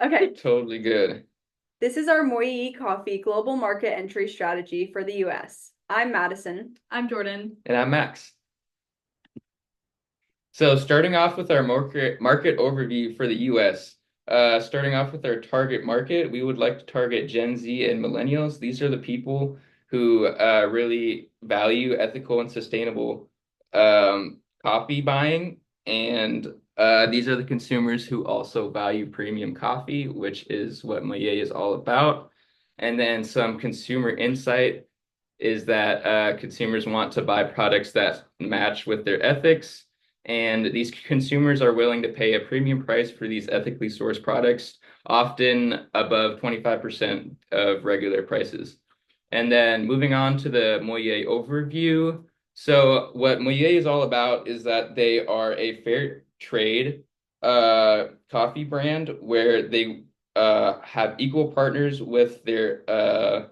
Okay, Totally good. this is our Moyee Coffee global market entry strategy for the US. I'm Madison. I'm Jordan. And I'm Max. So starting off with our market overview for the US, starting off with our target market, we would like to target Gen Z and millennials. These are the people who really value ethical and sustainable coffee buying, and these are the consumers who also value premium coffee, which is what Moyee is all about. And then some consumer insight is that consumers want to buy products that match with their ethics, and these consumers are willing to pay a premium price for these ethically sourced products, often above 25% of regular prices. And then moving on to the Moyee overview. So what Moyee is all about is that they are a fair trade coffee brand where they have equal partners with their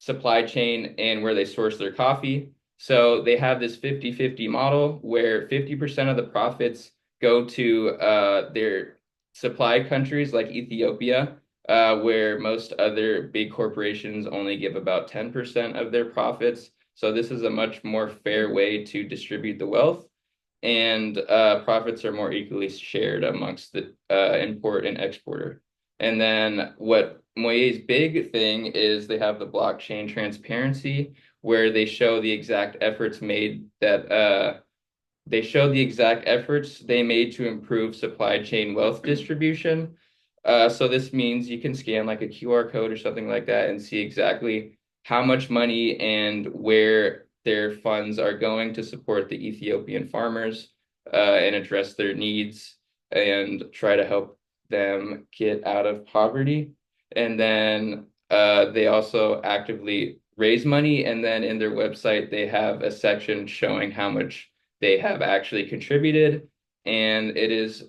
supply chain and where they source their coffee. So they have this 50-50 model where 50% of the profits go to their supply countries like Ethiopia, where most other big corporations only give about 10% of their profits. So this is a much more fair way to distribute the wealth, and profits are more equally shared amongst the import and exporter. And then what Moye's big thing is they have the blockchain transparency, where they show the exact efforts made that they show the exact efforts they made to improve supply chain wealth distribution. So this means you can scan like a QR code or something like that and see exactly how much money and where their funds are going to support the Ethiopian farmers, and address their needs and try to help them get out of poverty. And then they also actively raise money. And then in their website, they have a section showing how much they have actually contributed. And it is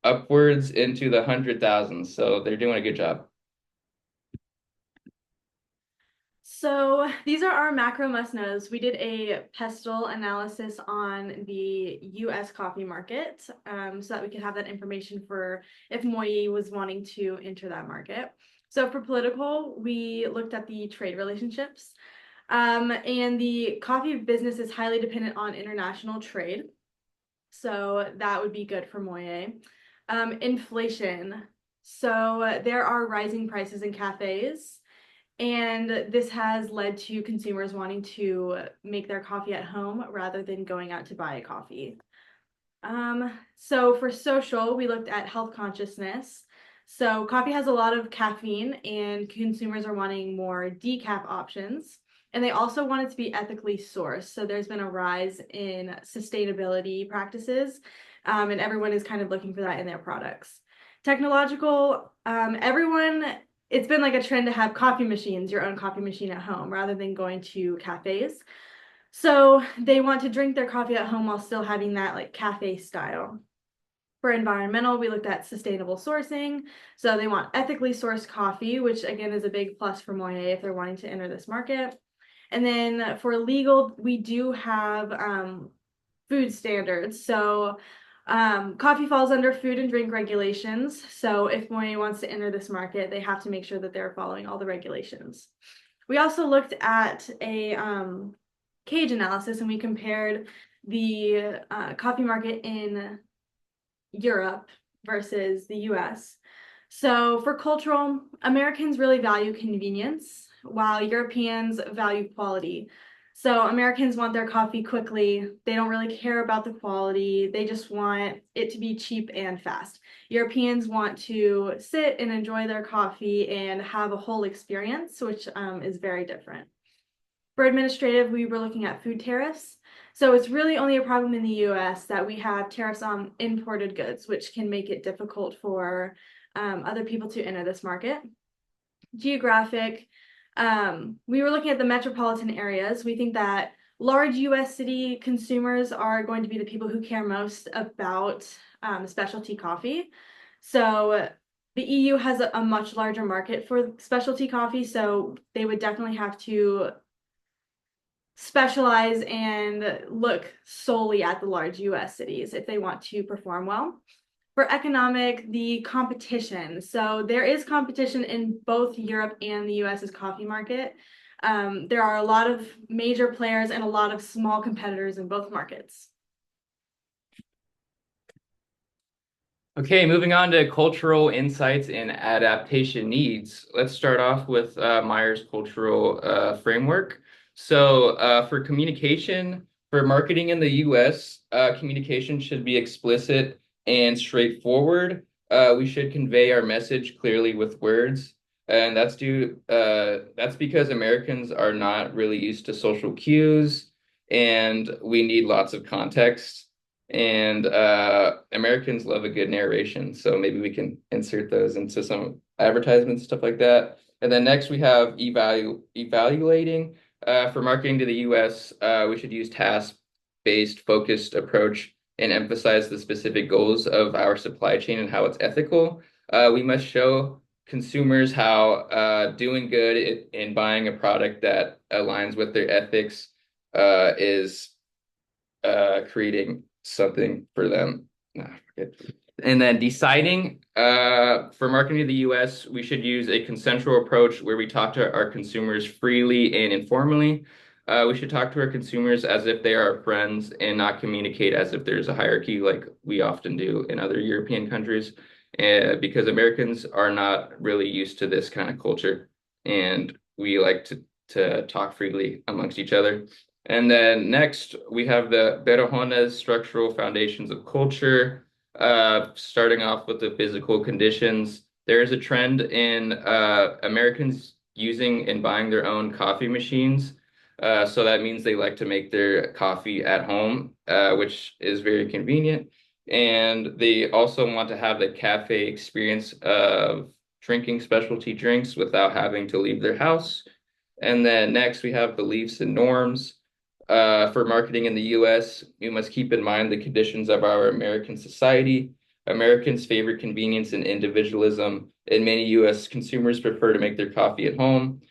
upwards into the 100,000s. So they're doing a good job. So these are our macro must-knows. We did a pestle analysis on the US coffee market, so that we could have that information for if Moyee was wanting to enter that market. So for political, we looked at the trade relationships, and the coffee business is highly dependent on international trade. So that would be good for Moyee. Inflation. So there are rising prices in cafes. And this has led to consumers wanting to make their coffee at home rather than going out to buy a coffee. So for social, we looked at health consciousness. So coffee has a lot of caffeine and consumers are wanting more decaf options. And they also want it to be ethically sourced. So there's been a rise in sustainability practices, and everyone is kind of looking for that in their products. Technological, it's been like a trend to have coffee machines, your own coffee machine at home, rather than going to cafes. So they want to drink their coffee at home while still having that like cafe style. For environmental, we looked at sustainable sourcing. So they want ethically sourced coffee, which again is a big plus for Moyee if they're wanting to enter this market. And then for legal, we do have food standards. So coffee falls under food and drink regulations. So if Moyee wants to enter this market, they have to make sure that they're following all the regulations. We also looked at a cage analysis and we compared the coffee market in Europe versus the US. So for cultural, Americans really value convenience, while Europeans value quality. So Americans want their coffee quickly. They don't really care about the quality. They just want it to be cheap and fast. Europeans want to sit and enjoy their coffee and have a whole experience, which is very different. For administrative, we were looking at food tariffs. So it's really only a problem in the US that we have tariffs on imported goods, which can make it difficult for other people to enter this market. Geographic, we were looking at the metropolitan areas. We think that large US city consumers are going to be the people who care most about specialty coffee. So the EU has a much larger market for specialty coffee, so they would definitely have to specialize and look solely at the large US cities if they want to perform well. For economic, the competition. So there is competition in both Europe and the US's coffee market. There are a lot of major players and a lot of small competitors in both markets. Okay, moving on to cultural insights and adaptation needs. Let's start off with Meyer's cultural framework. So, for communication, for marketing in the US, communication should be explicit and straightforward. We should convey our message clearly with words, and that's because Americans are not really used to social cues, and we need lots of context. And Americans love a good narration, so maybe we can insert those into some advertisements, stuff like that. And then next we have evaluating. For marketing to the US, we should use task-based, focused approach and emphasize the specific goals of our supply chain and how it's ethical. We must show consumers how doing good in buying a product that aligns with their ethics is creating something for them. And then deciding for marketing to the US, we should use a consensual approach where we talk to our consumers freely and informally. We should talk to our consumers as if they are our friends and not communicate as if there's a hierarchy like we often do in other European countries, because Americans are not really used to this kind of culture, and we like to talk freely amongst each other. And then next, we have the Berojones structural foundations of culture, starting off with the physical conditions. There is a trend in Americans using and buying their own coffee machines. So that means they like to make their coffee at home, which is very convenient. And they also want to have the cafe experience of drinking specialty drinks without having to leave their house. And then next, we have beliefs and norms. For marketing in the US, we must keep in mind the conditions of our American society. Americans favor convenience and individualism, and many US consumers prefer to make their coffee at home.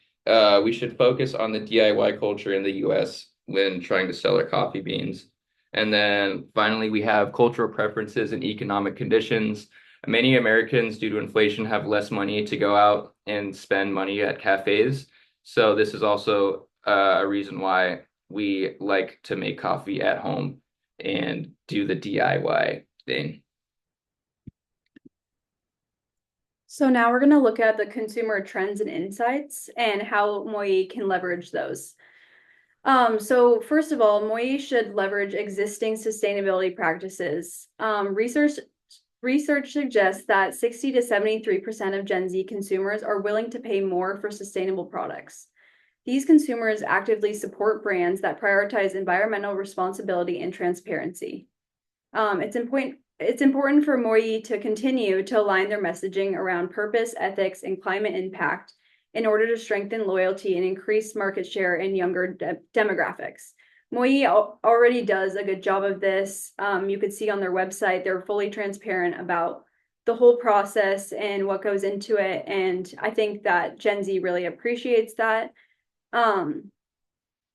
We should focus on the DIY culture in the US when trying to sell our coffee beans. And then finally, we have cultural preferences and economic conditions. Many Americans, due to inflation, have less money to go out and spend money at cafes. So this is also a reason why we like to make coffee at home and do the DIY thing. So now we're going to look at the consumer trends and insights and how Moyee can leverage those. So first of all, Moyee should leverage existing sustainability practices. Research suggests that 60 to 73% of Gen Z consumers are willing to pay more for sustainable products. These consumers actively support brands that prioritize environmental responsibility and transparency. It's important for Moyee to continue to align their messaging around purpose, ethics, and climate impact in order to strengthen loyalty and increase market share in younger demographics. Moyee already does a good job of this. You could see on their website, they're fully transparent about the whole process and what goes into it. And I think that Gen Z really appreciates that.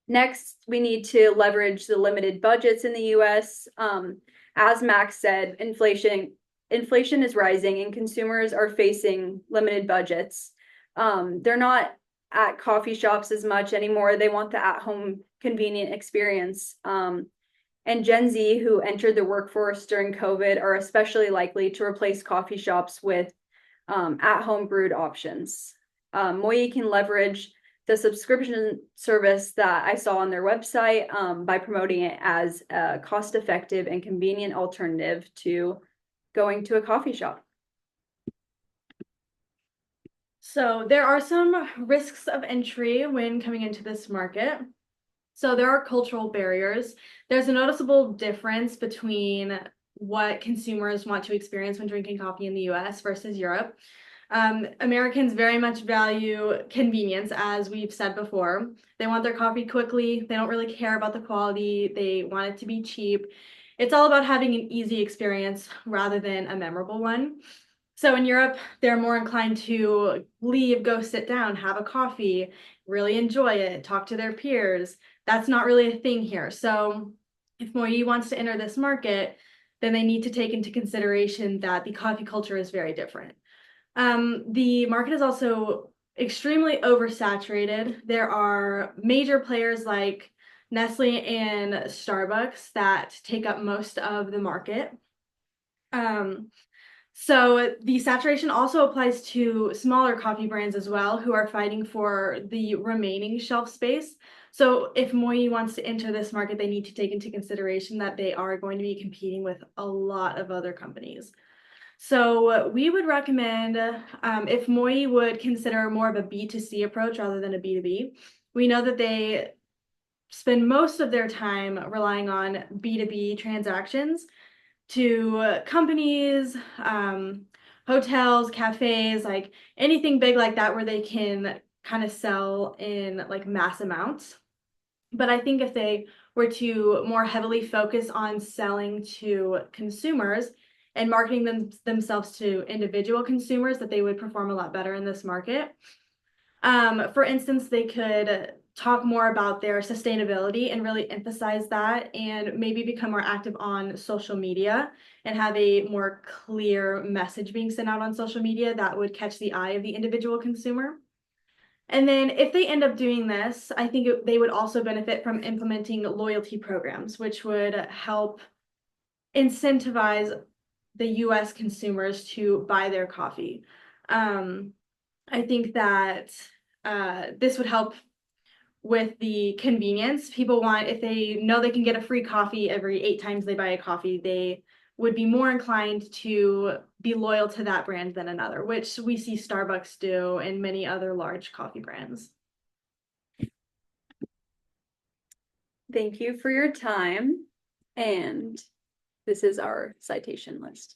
Next, we need to leverage the limited budgets in the US. As Max said, inflation is rising and consumers are facing limited budgets. They're not at coffee shops as much anymore. They want the at-home convenient experience. And Gen Z, who entered the workforce during COVID, are especially likely to replace coffee shops with at-home brewed options. Moyee can leverage the subscription service that I saw on their website by promoting it as a cost-effective and convenient alternative to going to a coffee shop. So there are some risks of entry when coming into this market. So there are cultural barriers. There's a noticeable difference between what consumers want to experience when drinking coffee in the US versus Europe. Americans very much value convenience, as we've said before. They want their coffee quickly. They don't really care about the quality. They want it to be cheap. It's all about having an easy experience rather than a memorable one. So in Europe, they're more inclined to leave, go sit down, have a coffee, really enjoy it, talk to their peers. That's not really a thing here. So if Moyee wants to enter this market, then they need to take into consideration that the coffee culture is very different. The market is also extremely oversaturated. There are major players like Nestle and Starbucks that take up most of the market. So the saturation also applies to smaller coffee brands as well, who are fighting for the remaining shelf space. So if Moyee wants to enter this market, they need to take into consideration that they are going to be competing with a lot of other companies. So we would recommend if Moyee would consider more of a B2C approach rather than a B2B. We know that they spend most of their time relying on B2B transactions to companies, hotels, cafes, like anything big like that where they can kind of sell in like mass amounts. But I think if they were to more heavily focus on selling to consumers and marketing themselves to individual consumers, that they would perform a lot better in this market. For instance, they could talk more about their sustainability and really emphasize that, and maybe become more active on social media and have a more clear message being sent out on social media that would catch the eye of the individual consumer. And then if they end up doing this, I think they would also benefit from implementing loyalty programs, which would help incentivize the US consumers to buy their coffee. I think that this would help with the convenience. People want, if they know they can get a free coffee every 8 times they buy a coffee, they would be more inclined to be loyal to that brand than another, which we see Starbucks do and many other large coffee brands. Thank you for your time. And this is our citation list.